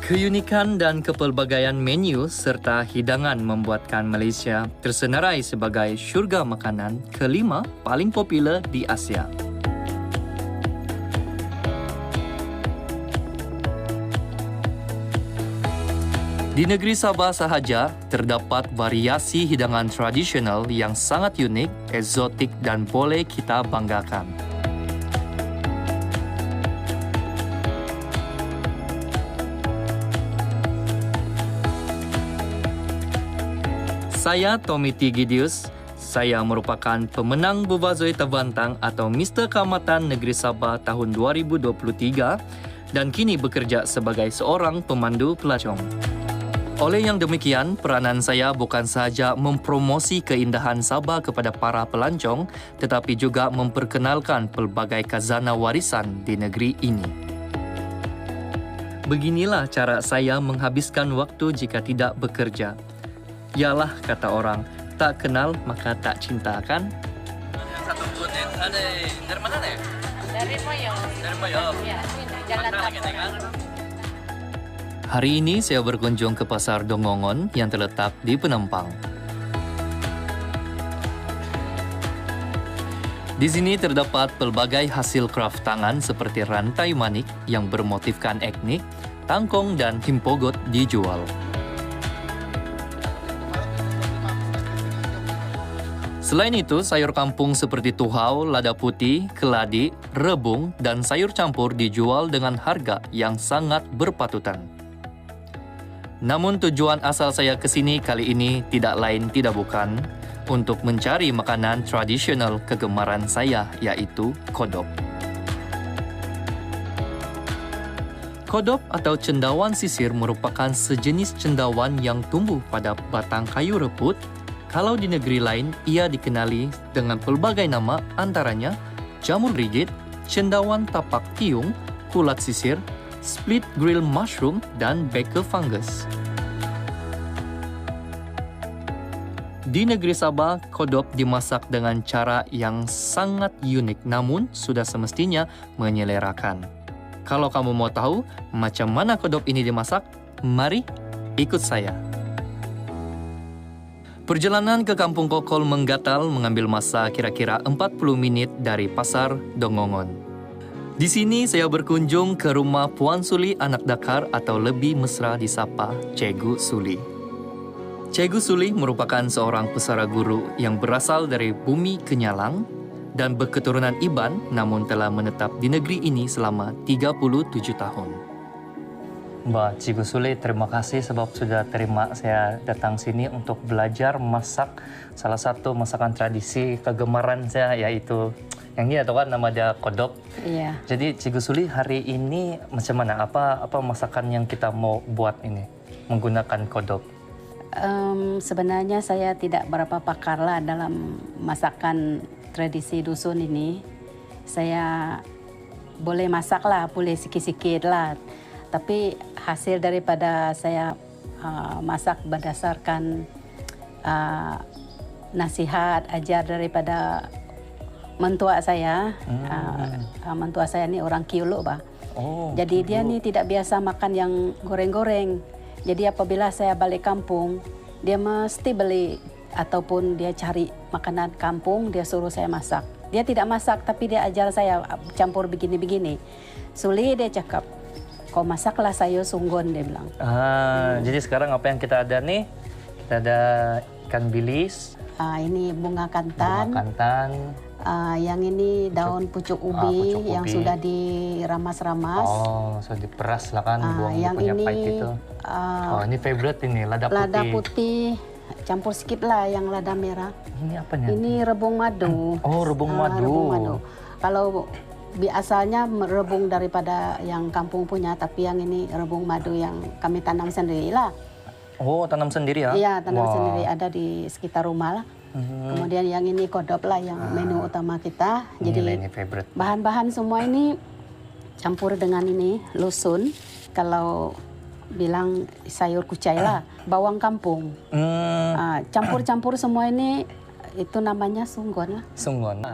Keunikan dan kepelbagaian menu serta hidangan membuatkan Malaysia tersenarai sebagai syurga makanan kelima paling popular di Asia. Di negeri Sabah sahaja, terdapat variasi hidangan tradisional yang sangat unik, eksotik dan boleh kita banggakan. Saya Tommy T. Gideus. Saya merupakan pemenang Bubazoi Terbantang atau Mr. Keamatan Negeri Sabah tahun 2023 dan kini bekerja sebagai seorang pemandu pelancong. Oleh yang demikian, peranan saya bukan sahaja mempromosi keindahan Sabah kepada para pelancong, tetapi juga memperkenalkan pelbagai khazanah warisan di negeri ini. Beginilah cara saya menghabiskan waktu jika tidak bekerja. Yalah, kata orang, tak kenal maka tak cinta, kan? Yang satu kuning, ada dari mana nih? Dari Moyo. Dari Moyo. Ya, Jalan Tampang. Hari ini saya berkunjung ke Pasar Dongongon yang terletak di Penampang. Di sini terdapat pelbagai hasil kraft tangan seperti rantai manik yang bermotifkan etnik, tangkong dan himpogot dijual. Selain itu, sayur kampung seperti tuhau, lada putih, keladi, rebung, dan sayur campur dijual dengan harga yang sangat berpatutan. Namun tujuan asal saya ke sini kali ini tidak lain tidak bukan untuk mencari makanan tradisional kegemaran saya, yaitu kodop. Kodop atau cendawan sisir merupakan sejenis cendawan yang tumbuh pada batang kayu reput. Kalau di negeri lain, ia dikenali dengan pelbagai nama, antaranya jamur rigid, cendawan tapak tiung, kulat sisir, split grill mushroom, dan beka fungus. Di negeri Sabah, kodop dimasak dengan cara yang sangat unik namun sudah semestinya menyelerakan. Kalau kamu mau tahu macam mana kodop ini dimasak, mari ikut saya. Perjalanan ke Kampung Kokol Menggatal mengambil masa kira-kira 40 menit dari Pasar Dongongon. Di sini saya berkunjung ke rumah Puan Suli Anak Dakar atau lebih mesra disapa Cikgu Suli. Cikgu Suli merupakan seorang pesara guru yang berasal dari Bumi Kenyalang dan berketurunan Iban namun telah menetap di negeri ini selama 37 tahun. Mbak Cikgu Suli, terima kasih sebab sudah terima saya datang sini untuk belajar masak salah satu masakan tradisi kegemaran saya, yaitu yang ini atau kan nama dia kodop. Iya. Jadi Cikgu Suli, hari ini macam mana? Apa masakan yang kita mau buat ini menggunakan kodop? Sebenarnya saya tidak berapa pakar lah dalam masakan tradisi dusun ini. Saya boleh masak lah, boleh sikit-sikit lah. Tapi hasil daripada saya masak berdasarkan nasihat, ajar daripada mentua saya. Mentua saya ni orang Kiuluk, bah. Jadi dia ni tidak biasa makan yang goreng-goreng. Jadi apabila saya balik kampung, dia mesti beli ataupun dia cari makanan kampung, dia suruh saya masak. Dia tidak masak tapi dia ajar saya campur begini-begini. Suli dia cakap, kau masaklah sayur sunggon, dia bilang. Jadi sekarang apa yang kita ada nih? Kita ada ikan bilis. Ini bunga kantan. Bunga kantan. Yang ini daun pucuk ubi, yang sudah diramas-ramas. Sudah diperas lah kan, buang yang punya ini, pahit itu. Ini favorite ini, lada putih. Lada putih, campur sedikit lah yang lada merah. Ini apa nih? Ini rebung madu. Rebung madu. Rebung madu. Kalau biasanya rebung daripada yang kampung punya, tapi yang ini rebung madu yang kami tanam sendiri lah. Tanam sendiri ya? Iya, tanam sendiri, ada di sekitar rumah lah. Kemudian yang ini kodop lah yang menu utama kita. Jadi ini favorite. Bahan-bahan semua ini campur dengan ini lusun. Kalau bilang sayur kucai lah, bawang kampung. Campur-campur semua ini, itu namanya sunggon lah. Sunggon.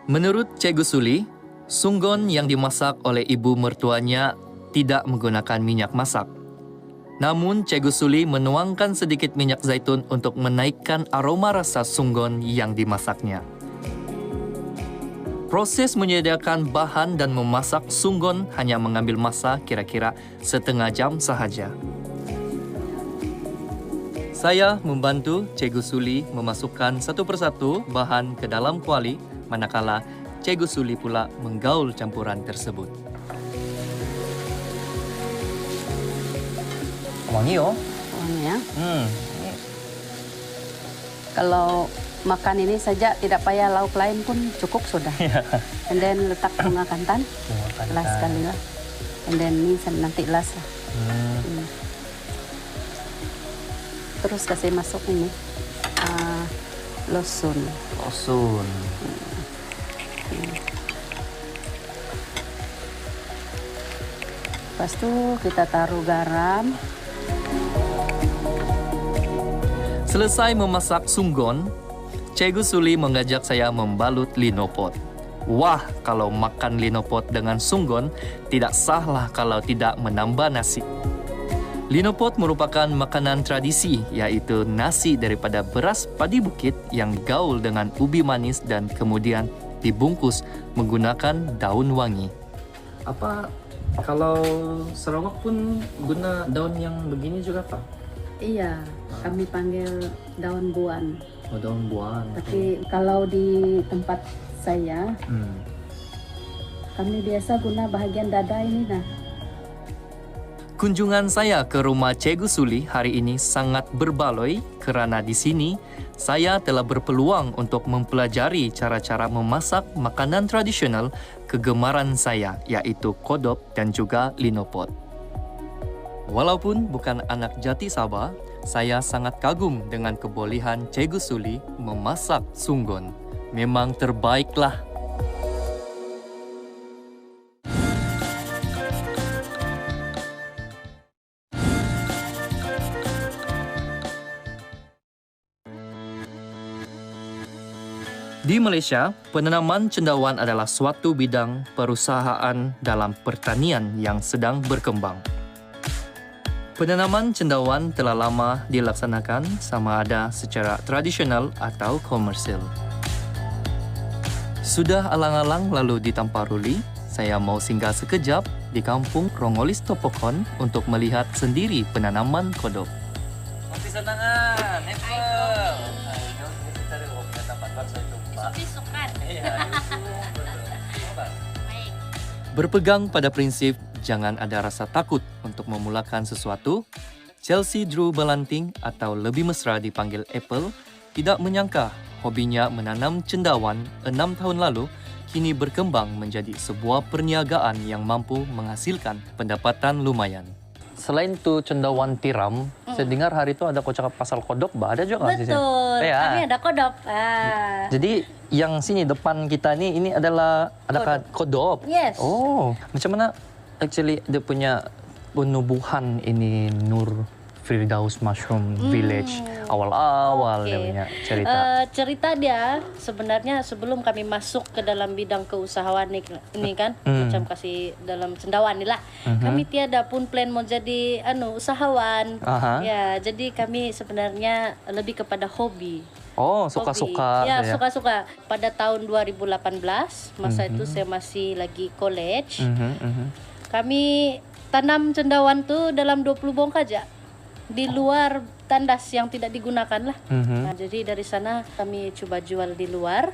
Menurut Cikgu Suli, sunggon yang dimasak oleh ibu mertuanya tidak menggunakan minyak masak. Namun, Cikgu Suli menuangkan sedikit minyak zaitun untuk menaikkan aroma rasa sunggon yang dimasaknya. Proses menyediakan bahan dan memasak sunggon hanya mengambil masa kira-kira setengah jam sahaja. Saya membantu Cikgu Suli memasukkan satu persatu bahan ke dalam kuali, manakala Cikgu Suli pula menggaul campuran tersebut. Wangi oh. Wangi ya. Kalau makan ini saja tidak payah lauk lain pun cukup sudah. And then letak bunga kantan. Las sekali lah. And then ini nanti las lah. Terus kasih masuk ini losun. Lepas itu kita taruh garam. Selesai memasak sunggon, Cikgu Suli mengajak saya membalut linopot. Wah, kalau makan linopot dengan sunggon, tidak sahlah kalau tidak menambah nasi. Linopot merupakan makanan tradisi, yaitu nasi daripada beras padi bukit yang digaul dengan ubi manis dan kemudian dibungkus menggunakan daun wangi. Apa kalau Sarawak pun guna daun yang begini juga, Pak? Iya, kami panggil daun buan. Oh, daun buan. Tapi kalau di tempat saya, kami biasa guna bahagian dada ini nah. Kunjungan saya ke rumah Cikgu Suli hari ini sangat berbaloi kerana di sini saya telah berpeluang untuk mempelajari cara-cara memasak makanan tradisional kegemaran saya, iaitu kodop dan juga linopot. Walaupun bukan anak jati Sabah, saya sangat kagum dengan kebolehan Cikgu Suli memasak sunggon. Memang terbaiklah. Di Malaysia, penanaman cendawan adalah suatu bidang perusahaan dalam pertanian yang sedang berkembang. Penanaman cendawan telah lama dilaksanakan sama ada secara tradisional atau komersil. Sudah alang-alang lalu di Tamparuli, saya mau singgah sekejap di kampung Rongolis Topokon untuk melihat sendiri penanaman kodok. Kopi senangan, Berpegang pada prinsip jangan ada rasa takut untuk memulakan sesuatu, Chelsea Drew Balanting atau lebih mesra dipanggil Apple tidak menyangka hobinya menanam cendawan 6 tahun lalu kini berkembang menjadi sebuah perniagaan yang mampu menghasilkan pendapatan lumayan. Selain itu cendawan tiram, saya dengar hari itu ada kau cakap pasal kodok, ada juga nggak sih? Betul, kami ada kodok. Jadi yang sini depan kita ini adalah kodok. Yes. Oh, macam mana actually dia punya penubuhan ini Nur Firdaus Mushroom Village awal-awal dia punya cerita. Cerita dia sebenarnya sebelum kami masuk ke dalam bidang keusahawan ini kan, macam kasih dalam cendawan ni lah. Kami tiada pun plan mau jadi usahawan. Ya, jadi kami sebenarnya lebih kepada hobi. Oh, suka-suka. Ya, suka-suka. Pada tahun 2018, masa itu saya masih lagi college. Kami tanam cendawan tu dalam 20 bongkah aja. Di luar tandas yang tidak digunakan lah. Nah, jadi dari sana kami coba jual di luar.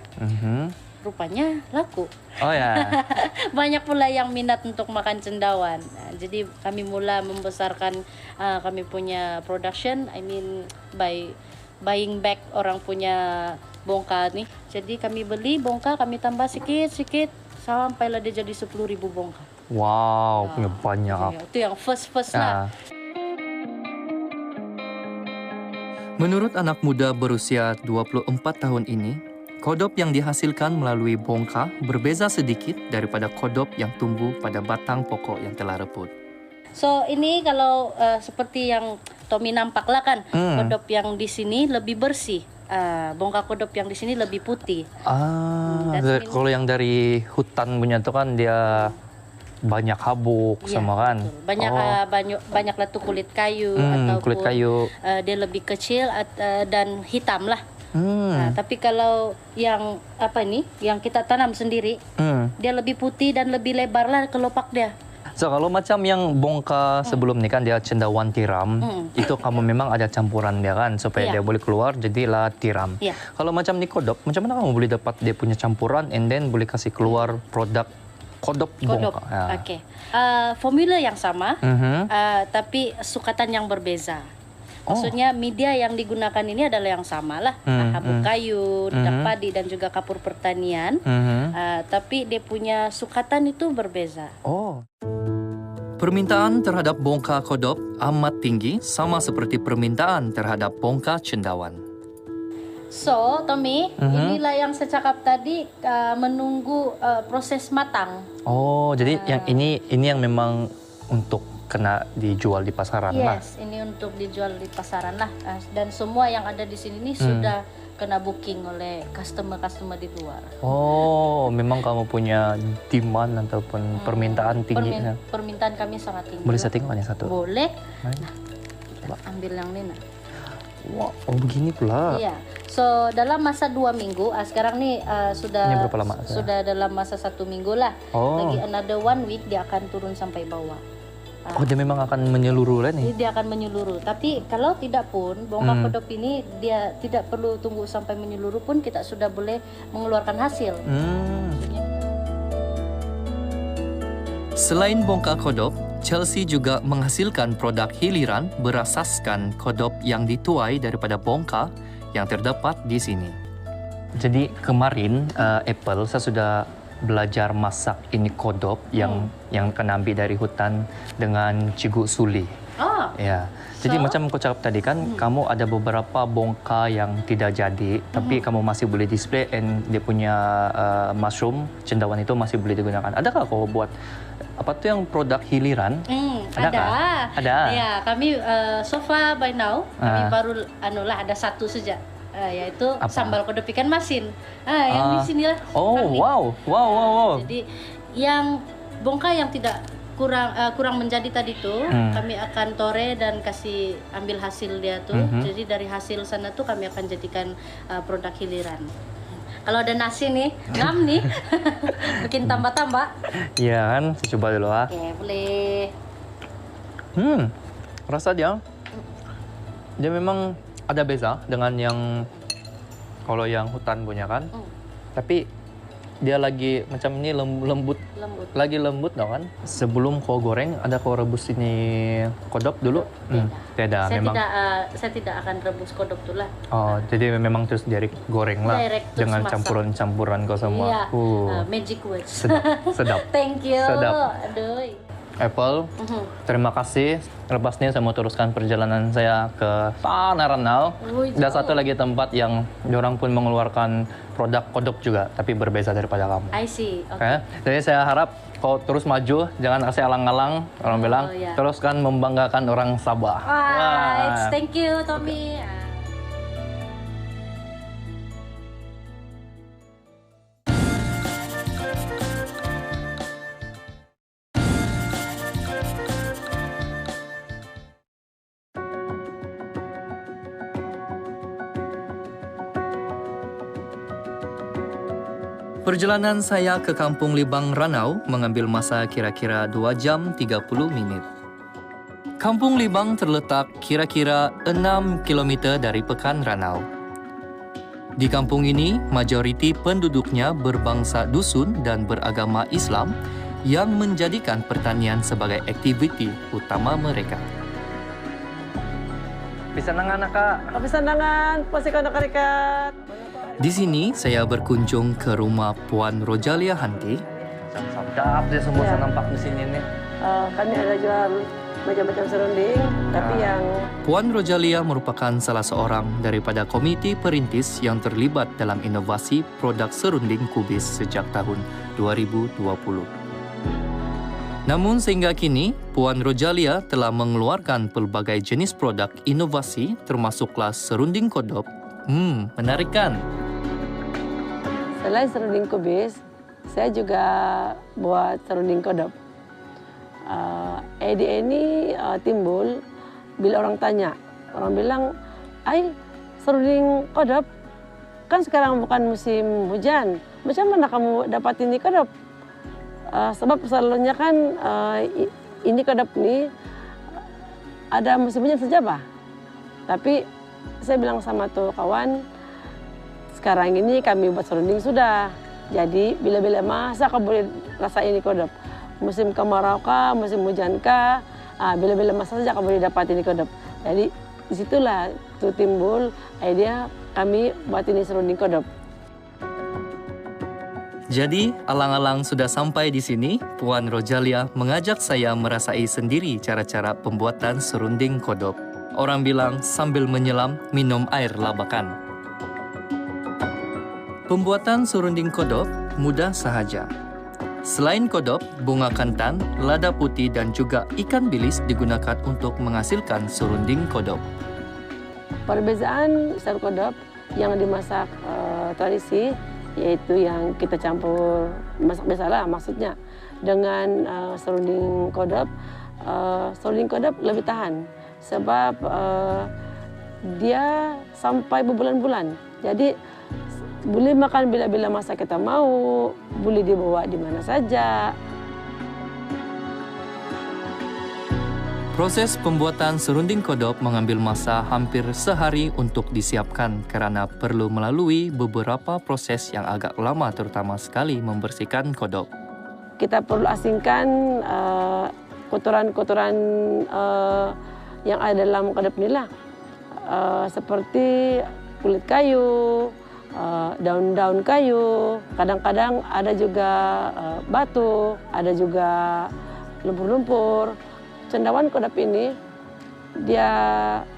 Rupanya laku. Oh ya. Banyak pula yang minat untuk makan cendawan. Nah, jadi kami mula membesarkan kami punya production. I mean by buying back orang punya bongka nih. Jadi kami beli bongka, kami tambah sikit-sikit sampailah dia jadi 10,000 bongka. Wow, punya banyak. Itu yang first lah. Menurut anak muda berusia 24 tahun ini, kodop yang dihasilkan melalui bongka berbeza sedikit daripada kodop yang tumbuh pada batang pokok yang telah reput. So ini kalau seperti yang Tommy nampak lah kan, kodop yang di sini lebih bersih. Bongka kodop yang di sini lebih putih. Kalau yang dari hutan punya itu kan dia banyak habuk Iya, sama kan. betul. Banyaklah tuh kulit kayu ataupun kulit kayu. Dia lebih kecil dan hitam lah. Hmm. Nah, tapi kalau yang yang kita tanam sendiri, dia lebih putih dan lebih lebar lah kelopak dia. So kalau macam yang bongka sebelum ni kan dia cendawan tiram, itu kamu memang ada campuran dia kan supaya Iya. dia boleh keluar jadilah tiram. Iya. Kalau macam ni kodok, macam mana kamu boleh dapat dia punya campuran and then boleh kasih keluar produk kodok Kodok. bongka? Ya. Oke. Formula yang sama, Mhm. tapi sukatan yang berbeza. Maksudnya media yang digunakan ini adalah yang sama lah, habuk kayu, dak padi dan juga kapur pertanian. Tapi dia punya sukatan itu berbeza. Oh. Permintaan terhadap bongka kodok amat tinggi sama seperti permintaan terhadap bongka cendawan. So, Tommy, inilah yang saya cakap tadi, menunggu proses matang. Oh, jadi yang ini yang memang untuk kena dijual di pasaran lah. Yes, ini untuk dijual di pasaran lah. Dan semua yang ada di sini ini sudah kena booking oleh customer-customer di luar. Oh, memang kamu punya demand ataupun permintaan tinggi. Permintaan kami sangat tinggi. Boleh saya tengok ini satu? Boleh. Mari. Nah, kita ambil yang ini. Nah. Wah, oh begini pula. Iya. So, dalam masa 2 minggu, sekarang nih sudah Ini berapa lama? Sudah dalam masa 1 minggu lah. Oh. Lagi another 1 week dia akan turun sampai bawah. Oh, dia memang akan menyeluruh lah nih. Dia akan menyeluruh. Tapi kalau tidak pun, bongka kodok ini dia tidak perlu tunggu sampai menyeluruh pun kita sudah boleh mengeluarkan hasil. Selain bongka kodok, Chelsea juga menghasilkan produk hiliran berasaskan kodok yang dituai daripada bongka yang terdapat di sini. Jadi kemarin Apple saya sudah belajar masak ini kodok yang kena ambil dari hutan dengan Cikgu Suli. Oh. Ya. Jadi macam kau cakap tadi kan, kamu ada beberapa bongka yang tidak jadi, tapi kamu masih boleh display and dia punya mushroom cendawan itu masih boleh digunakan. Adakah kau buat apa tuh yang produk hiliran? Ada. Ya, kami so far by now kami baru ada satu saja. Yaitu apa? Sambal kodok ikan masin. Yang di sinilah. Oh, kami. wow. Jadi yang bongka yang tidak kurang menjadi tadi tuh kami akan tore dan kasih ambil hasil dia tuh. Jadi dari hasil sana tuh kami akan jadikan produk hiliran. Kalau ada nasi nih, ngam nih, bikin tambah-tambah. Iya kan, saya coba dulu ah. Oke, boleh. Rasa dia memang ada beza dengan yang kalau yang hutan punya kan. Tapi dia lagi macam ini lembut. Lagi lembut tau kan. Sebelum kau goreng, ada kau rebus ini kodok dulu? Tidak. Saya tidak akan rebus kodok tuh lah. Oh, jadi memang terus direct goreng lah. Dengan campuran-campuran kau semua. Iya, magic words. Sedap. Thank you. Sedap. Aduh. Apple, terima kasih. Lepas ini saya mau teruskan perjalanan saya ke sana Ranau. Dan satu lagi tempat yang orang pun mengeluarkan produk kodok juga, tapi berbeza daripada kamu. I see. Okay. Jadi saya harap kau terus maju, jangan kasih alang-alang. Orang bilang, teruskan membanggakan orang Sabah. Thank you, Tommy. Perjalanan saya ke Kampung Libang Ranau mengambil masa kira-kira 2 jam 30 minit. Kampung Libang terletak kira-kira 6 km dari Pekan Ranau. Di kampung ini, majoriti penduduknya berbangsa dusun dan beragama Islam yang menjadikan pertanian sebagai aktiviti utama mereka. Pisanangan, Kak. Pisanangan, pasikan nakarikat. Di sini saya berkunjung ke rumah Puan Rojalia Hanti. Sedap dia semua saya nampak di sini nih. Kami ada jual macam-macam serunding, tapi yang Puan Rojalia merupakan salah seorang daripada komiti perintis yang terlibat dalam inovasi produk serunding kubis sejak tahun 2020. Namun sehingga kini, Puan Rojalia telah mengeluarkan pelbagai jenis produk inovasi termasuklah serunding kodok. Menarik kan? Selain serunding kubis, saya juga buat serunding kodok. ide ini timbul bila orang tanya. Orang bilang, serunding kodok kan sekarang bukan musim hujan. Macam mana kamu dapat ini kodok? Sebab selalunya kan ini kodok ini ada musim hujan saja, Bah. Tapi saya bilang sama tuh kawan, sekarang ini kami buat serunding sudah. Jadi bila-bila masa kamu boleh rasa ini kodok. Musim kemarau kah, musim hujan kah, bila-bila masa saja kamu boleh dapat ini kodok. Jadi disitulah tuh timbul ide kami buat ini serunding kodok. Jadi, alang-alang sudah sampai di sini, Puan Rojalia mengajak saya merasai sendiri cara-cara pembuatan serunding kodok. Orang bilang sambil menyelam minum air labakan. Pembuatan serunding kodok mudah sahaja. Selain kodok, bunga kantan, lada putih dan juga ikan bilis digunakan untuk menghasilkan serunding kodok. Perbezaan sayur kodok yang dimasak tradisi, yaitu yang kita campur masak biasa lah maksudnya, dengan serunding kodok lebih tahan. Sebab dia sampai berbulan-bulan. Jadi boleh makan bila-bila masa kita mau, boleh dibawa di mana saja. Proses pembuatan serunding kodok mengambil masa hampir sehari untuk disiapkan karena perlu melalui beberapa proses yang agak lama, terutama sekali membersihkan kodok. Kita perlu asingkan kotoran-kotoran yang ada dalam kodok ini lah. Seperti kulit kayu, daun-daun kayu, kadang-kadang ada juga batu, ada juga lumpur-lumpur. Cendawan kodok ini dia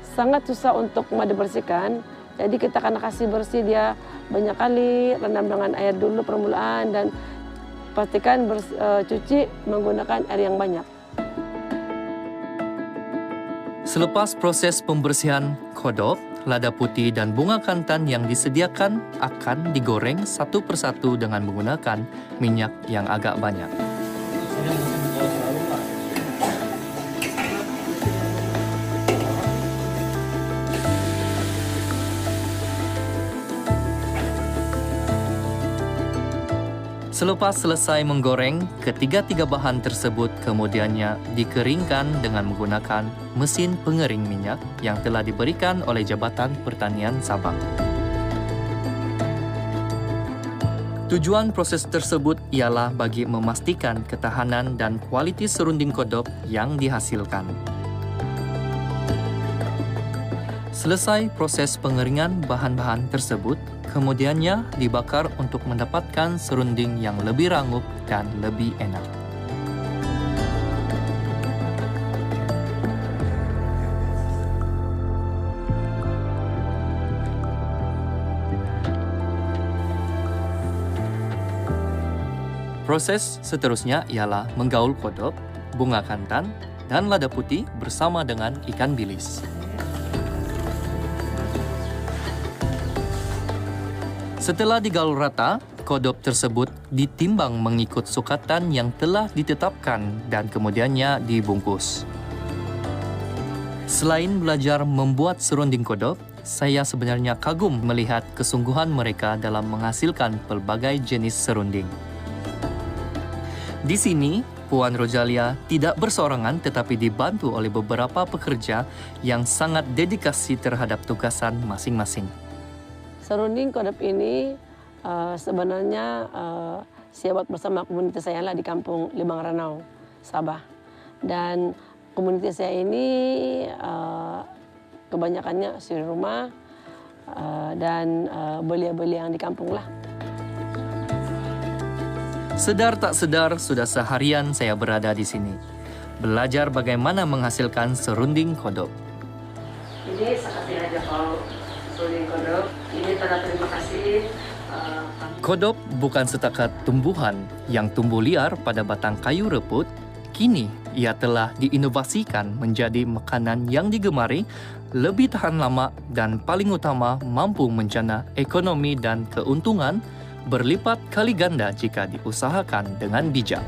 sangat susah untuk dibersihkan. Jadi kita akan kasih bersih dia banyak kali, rendam dengan air dulu permulaan dan pastikan cuci menggunakan air yang banyak. Selepas proses pembersihan kodok, lada putih dan bunga kantan yang disediakan akan digoreng satu persatu dengan menggunakan minyak yang agak banyak. Selepas selesai menggoreng, ketiga-tiga bahan tersebut kemudiannya dikeringkan dengan menggunakan mesin pengering minyak yang telah diberikan oleh Jabatan Pertanian Sabang. Tujuan proses tersebut ialah bagi memastikan ketahanan dan kualiti serunding kodok yang dihasilkan. Selesai proses pengeringan bahan-bahan tersebut, kemudiannya dibakar untuk mendapatkan serunding yang lebih rangup dan lebih enak. Proses seterusnya ialah menggaul kodok, bunga kantan, dan lada putih bersama dengan ikan bilis. Setelah digaul rata, kodok tersebut ditimbang mengikut sukatan yang telah ditetapkan dan kemudiannya dibungkus. Selain belajar membuat serunding kodok, saya sebenarnya kagum melihat kesungguhan mereka dalam menghasilkan pelbagai jenis serunding. Di sini, Puan Rojalia tidak bersorangan tetapi dibantu oleh beberapa pekerja yang sangat dedikasi terhadap tugasan masing-masing. Serunding kodok ini sebenarnya saya buat bersama komunitas saya lah di Kampung Libang Ranau, Sabah. Dan komunitas saya ini kebanyakannya suri rumah dan belia-belia yang di kampung lah. Sedar tak sedar sudah seharian saya berada di sini, belajar bagaimana menghasilkan serunding kodok. Ini saya kasih aja kalau serunding kodok. Ini tanda terima kasih. Kodok bukan setakat tumbuhan yang tumbuh liar pada batang kayu reput. Kini ia telah diinovasikan menjadi makanan yang digemari, lebih tahan lama dan paling utama mampu menjana ekonomi dan keuntungan berlipat kali ganda jika diusahakan dengan bijak.